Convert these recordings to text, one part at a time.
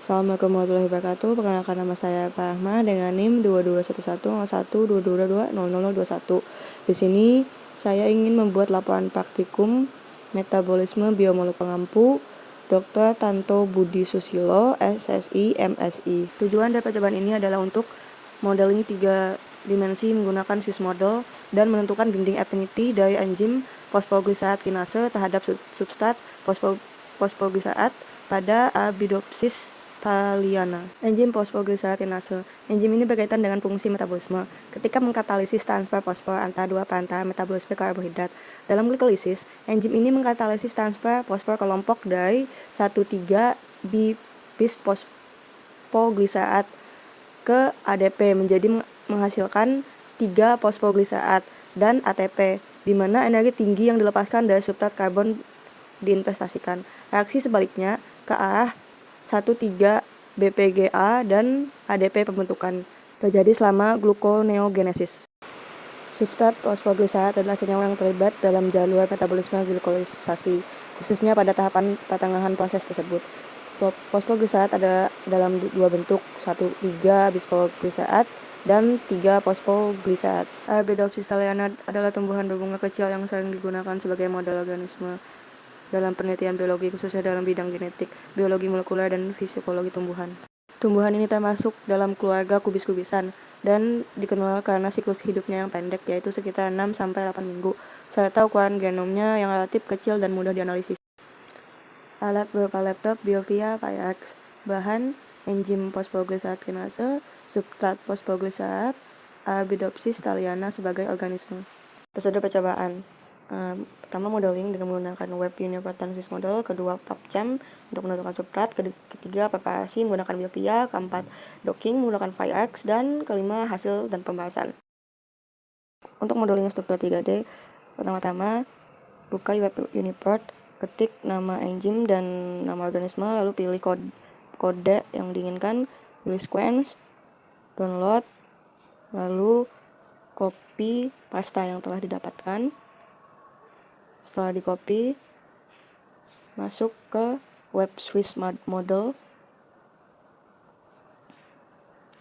Assalamualaikum warahmatullahi wabarakatuh. Perkenalkan, nama saya Rahma dengan NIM 221101220021. Di sini saya ingin membuat laporan praktikum metabolisme biomolekul pengampu Dr. Tanto Budi Susilo, SSI, MSI. Tujuan dari percobaan ini adalah untuk modeling 3 dimensi menggunakan Swiss model dan menentukan binding affinity dari enzim fosfoglisaat kinase terhadap substrat fosfoglisaat pada Arabidopsis thaliana. Enzim fosfoglisaat kinase. Enzim ini berkaitan dengan fungsi metabolisme ketika mengkatalisis transfer fosfor antara dua perantaraan metabolisme karbohidrat. Dalam glikolisis, enzim ini mengkatalisis transfer fosfor kelompok dari 1,3 bis fosfoglisaat ke ADP menjadi menghasilkan 3 fosfoglisaat dan ATP, di mana energi tinggi yang dilepaskan dari substrat karbon diinvestasikan. Reaksi sebaliknya ke arah 1,3 BPGA dan ADP pembentukan terjadi selama gluconeogenesis. Substrat fosfoglisaat adalah senyawa yang terlibat dalam jalur metabolisme glikolisasi, khususnya pada tahapan pertengahan proses tersebut. Fosfoglisaat ada dalam 2 bentuk, 1,3 bisfosfoglisaat dan 3 fosfoglisaat. Arabidopsis thaliana adalah tumbuhan berbunga kecil yang sering digunakan sebagai model organisme dalam penelitian biologi, khususnya dalam bidang genetik, biologi molekuler, dan fisikologi tumbuhan. Tumbuhan ini termasuk dalam keluarga kubis-kubisan dan dikenal karena siklus hidupnya yang pendek, yaitu sekitar 6-8 minggu, serta ukuran genomnya yang relatif kecil dan mudah dianalisis. Alat berupa laptop Biovia Firex. Bahan: enzim fosfoglisaat kinase, substrat fosfoglisaat, Arabidopsis thaliana sebagai organisme. Prosedur percobaan: pertama, modeling dengan menggunakan web universe dan Swiss model. Kedua, PubChem untuk menentukan substrat. Ketiga, preparasi menggunakan Biovia. Keempat, docking menggunakan Firex. Dan kelima, hasil dan pembahasan. Untuk modeling struktur 3D, pertama-tama buka web universe, ketik nama enzim dan nama organisme, lalu pilih kode yang diinginkan, pilih sequence, download, lalu copy pasta yang telah didapatkan. Setelah di copy, masuk ke web Swiss model.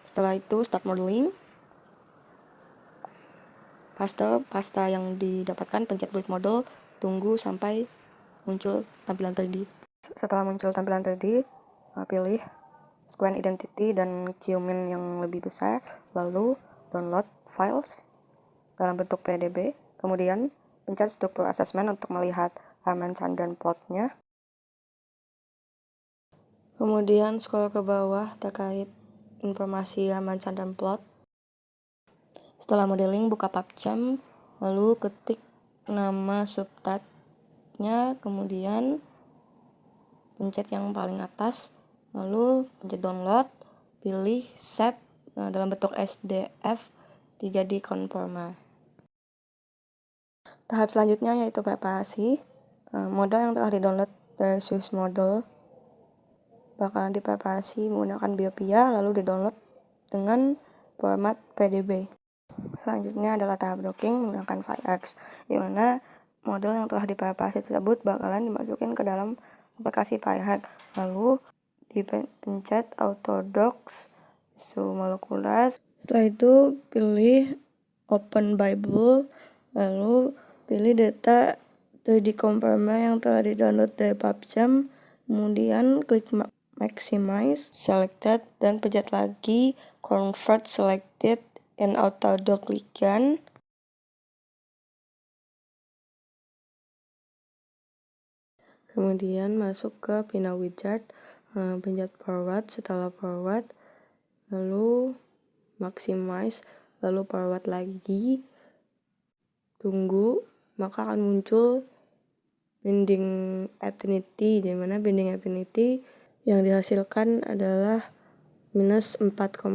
Setelah itu start modeling. Pasta yang didapatkan, pencet build model, tunggu sampai muncul tampilan 3D. Setelah muncul tampilan 3D, pilih sequence identity dan QMIN yang lebih besar, lalu download files dalam bentuk PDB. Kemudian pencet struktur assessment untuk melihat Harman-Kardon plotnya. Kemudian scroll ke bawah terkait informasi Harman-Kardon plot. Setelah modeling, buka PubChem, lalu ketik nama substratnya, kemudian pencet yang paling atas, lalu pencet download, pilih save dalam bentuk SDF 3D conformer. Tahap selanjutnya yaitu preparasi. Model yang telah di-download dari Swiss model bakalan dipreparasi menggunakan Biopia, lalu di-download dengan format PDB. Selanjutnya adalah tahap docking menggunakan Firex, di mana model yang telah dipreparasi tersebut bakalan dimasukin ke dalam aplikasi Firehack, lalu dipencet autodocs isu molekuler. Setelah itu pilih open Bible, lalu pilih data 3D conformer yang telah di-download dari PubChem, kemudian klik maximize selected dan pencet lagi convert selected in autodoc ligand. Kemudian masuk ke Pina Wizard, pencet forward. Setelah forward, lalu maximize, lalu forward lagi, tunggu, maka akan muncul binding affinity, di mana binding affinity yang dihasilkan adalah minus 4,6.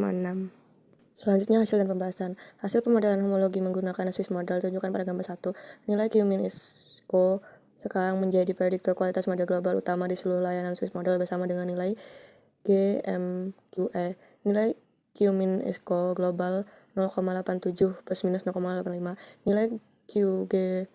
Selanjutnya hasil dan pembahasan. Hasil pemodelan homologi menggunakan Swiss model tunjukkan pada gambar 1. Nilai QMIN ISCO sekarang menjadi prediktor kualitas model global utama di seluruh layanan Swiss model bersama dengan nilai GMQE. Nilai QMIN ISCO global 0,87 plus minus 0,85. Nilai QGMQE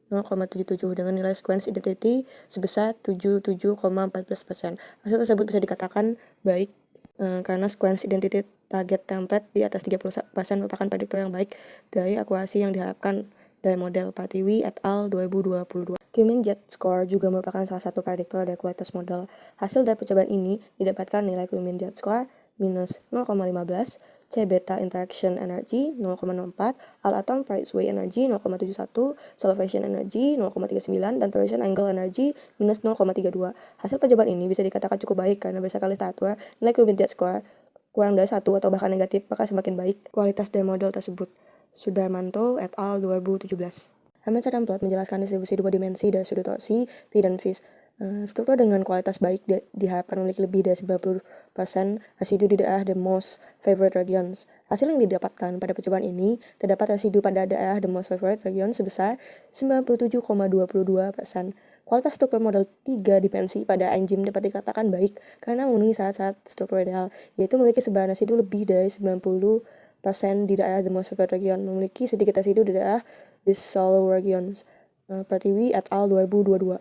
0,77 dengan nilai sequence identity sebesar 77,14%. Hasil tersebut bisa dikatakan baik karena sequence identity target template di atas 30% merupakan prediktor yang baik dari akurasi yang diharapkan dari model Pratiwi et al. 2022. Q-mean Z-score juga merupakan salah satu prediktor dari kualitas model. Hasil dari percobaan ini didapatkan nilai Q-mean Z-score minus 0,15, C-beta interaction energy 0,04, all-atom Price-Weight energy 0,71, solvation energy 0,39, dan torsion angle energy minus 0,32. Hasil percobaan ini bisa dikatakan cukup baik karena berdasarkan literatur, nilai Q-mean Z-score kurang dari 1 atau bahkan negatif, maka semakin baik kualitas dari model tersebut. Sudarmanto et al. 2017. Hamilton dan plot menjelaskan distribusi dua dimensi dari sudut torsi P dan Vis. Struktur dengan kualitas baik diharapkan memiliki lebih dari 90% residu di daerah the most favored regions. Hasil yang didapatkan pada percobaan ini, terdapat residu pada daerah the most favored region sebesar 97,22%. Kualitas struktur model 3 dimensi pada enzim dapat dikatakan baik karena memenuhi syarat-syarat struktur ideal, yaitu memiliki sebaran residu lebih dari 90% di daerah the most favored region, memiliki sedikit residu di daerah dissolved regions. Pratiwi et al. 2022.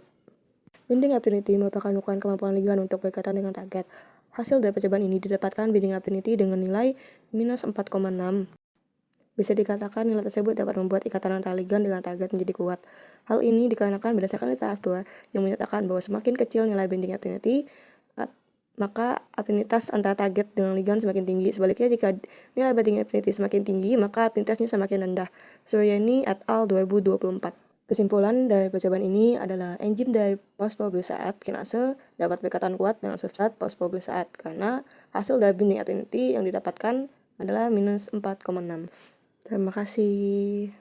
Binding affinity merupakan ukuran kemampuan ligand untuk berkaitan dengan target. Hasil dari percobaan ini didapatkan binding affinity dengan nilai minus 4,6. Bisa dikatakan nilai tersebut dapat membuat ikatan antara ligand dengan target menjadi kuat. Hal ini dikarenakan berdasarkan literatur yang menyatakan bahwa semakin kecil nilai binding affinity, maka afinitas antara target dengan ligand semakin tinggi. Sebaliknya, jika nilai binding affinity semakin tinggi, maka afinitasnya semakin rendah. Suryani et al. 2024. Kesimpulan dari percobaan ini adalah enzim dari fosfogliserate kinase dapat berikatan kuat dengan substrat fosfogliserate karena hasil dari binding affinity yang didapatkan adalah minus 4,6. Terima kasih.